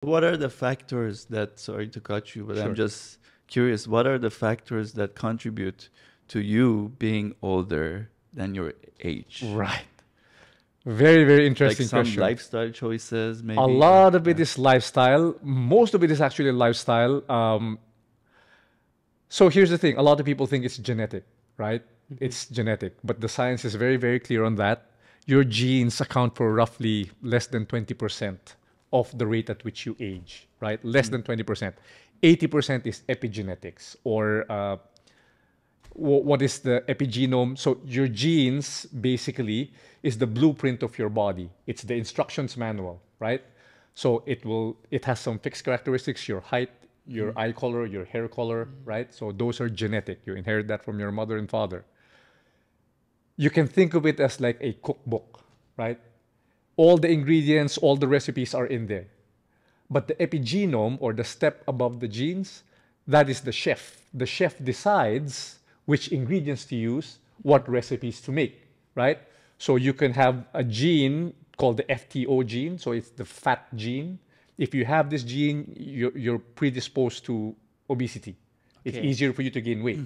What are the factors that, sorry to cut you, but I'm Sure. just curious, what are the factors that contribute to you being older than your age? Right. Very, very Like interesting some question. lifestyle choices, A maybe, or lot of it yeah. is lifestyle. Most of it is actually lifestyle. So here's the thing. A lot of people think it's genetic, right? It's genetic, but the science is very, very clear on that. Your genes account for roughly less than 20% of the rate at which you age, right? Less than 20%. 80% is epigenetics, or what is the epigenome? So your genes basically is the blueprint of your body. It's the instructions manual, right? So it has some fixed characteristics, your height, your eye color, your hair color, right? So those are genetic. You inherit that from your mother and father. You can think of it as like a cookbook, right? All the ingredients, all the recipes are in there. But the epigenome, or the step above the genes, that is the chef. The chef decides which ingredients to use, what recipes to make, right? So you can have a gene called the FTO gene, so it's the fat gene. If you have this gene, you're predisposed to obesity. It's Okay. easier for you to gain weight.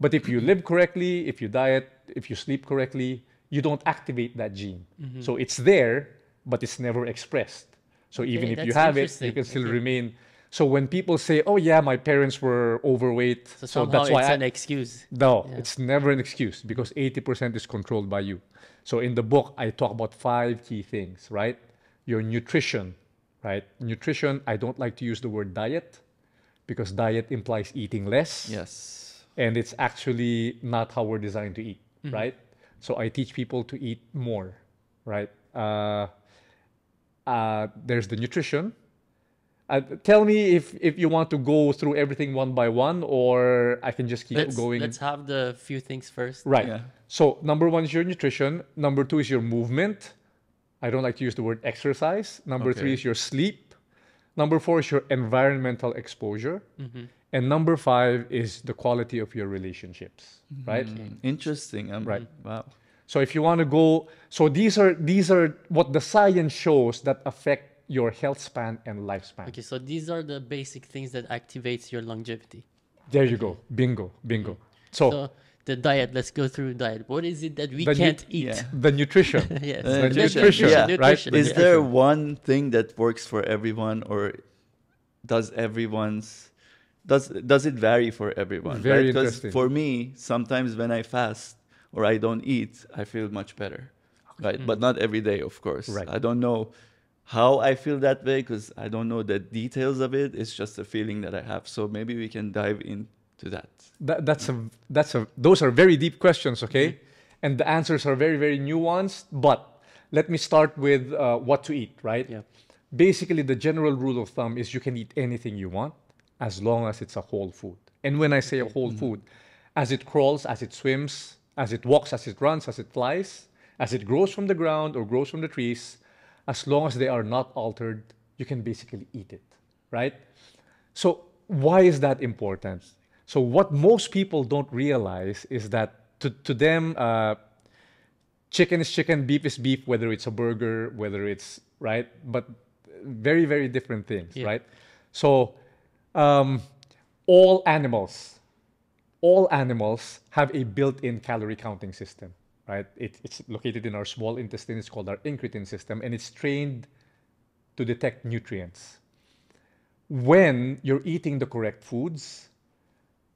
But if you live correctly, if you diet, if you sleep correctly, you don't activate that gene. So it's there, but it's never expressed. So even if you that's have it, you interesting. can still Okay. remain. So when people say, "Oh yeah, my parents were overweight," So so somehow that's why it's I an excuse. no, Yeah. it's never an excuse because 80% is controlled by you. So in the book, I talk about 5 key things, right? Your nutrition, right? Nutrition, I don't like to use the word diet because diet implies eating less. Yes. And it's actually not how we're designed to eat, right? So I teach people to eat more, right? There's the nutrition. Tell me if you want to go through everything one by one, or I can just keep going. Let's have the few things first. Right. Yeah. So number one is your nutrition. Number two is your movement. I don't like to use the word exercise. Number three Okay. is your sleep. Number four is your environmental exposure. And number five is the quality of your relationships, right? Interesting. Right. Wow. So if you want to go, so these are what the science shows that affect your health span and lifespan. Okay, so these are the basic things that activates your longevity. There you go. Bingo, bingo. So So the diet, let's go through diet. What is it that we The nu- can't eat? Yeah. the nutrition. Yes. The Nutrition, nutrition, yeah. right? Nutrition, The Is yeah. there nutrition. one thing that works for everyone, or does everyone's does it vary for everyone? Very Right? Because interesting. for me, sometimes when I fast or I don't eat, I feel much better. Right? But not every day, of course. Right. I don't know how I feel that way because I don't know the details of it. It's just a feeling that I have. So maybe we can dive into that. Those are very deep questions, okay? And the answers are very, very nuanced. But let me start with what to eat, right? Yeah. Basically, the general rule of thumb is you can eat anything you want as long as it's a whole food. And when I say a whole food, as it crawls, as it swims, as it walks, as it runs, as it flies, as it grows from the ground or grows from the trees, as long as they are not altered, you can basically eat it, right? So why is that important? So what most people don't realize is that to them, chicken is chicken, beef is beef, whether it's a burger, whether it's, right? But very, very different things, Yeah. right? So um, all animals, all animals have a built-in calorie counting system, right? It's located in our small intestine. It's called our incretin system, and it's trained to detect nutrients. When you're eating the correct foods,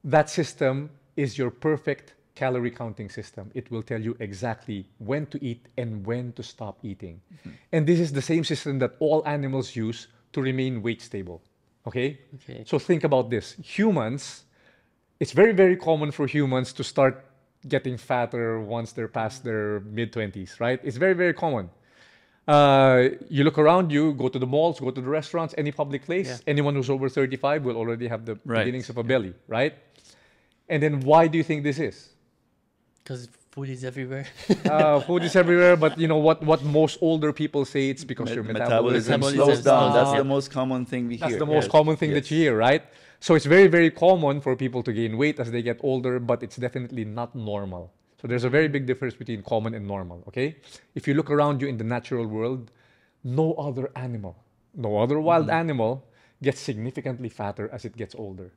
that system is your perfect calorie counting system. It will tell you exactly when to eat and when to stop eating. And this is the same system that all animals use to remain weight stable. Okay? Okay. So think about this. Humans, it's very, very common for humans to start getting fatter once they're past their mid 20s, right? It's very, very common. You look around you, go to the malls, go to the restaurants, any public place, Yeah. anyone who's over 35 will already have the Right. beginnings of a belly, right? And then why do you think this is? Because food is everywhere. Food is everywhere, but you know what most older people say, it's because your metabolism Metabolism slows down. slows That's down. the most common thing we That's hear. the most Yes. common thing that Yes. you hear, right? So it's very, very common for people to gain weight as they get older, but it's definitely not normal. So there's a very big difference between common and normal, okay? If you look around you in the natural world, no other animal no other wild animal gets significantly fatter as it gets older,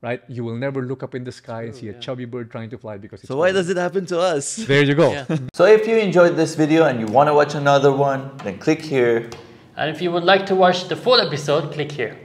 right? You will never look up in the sky and see a chubby bird trying to fly because it's So why older. does it happen to us? There you go. Yeah. So if you enjoyed this video and you want to watch another one, then click here. And if you would like to watch the full episode, click here.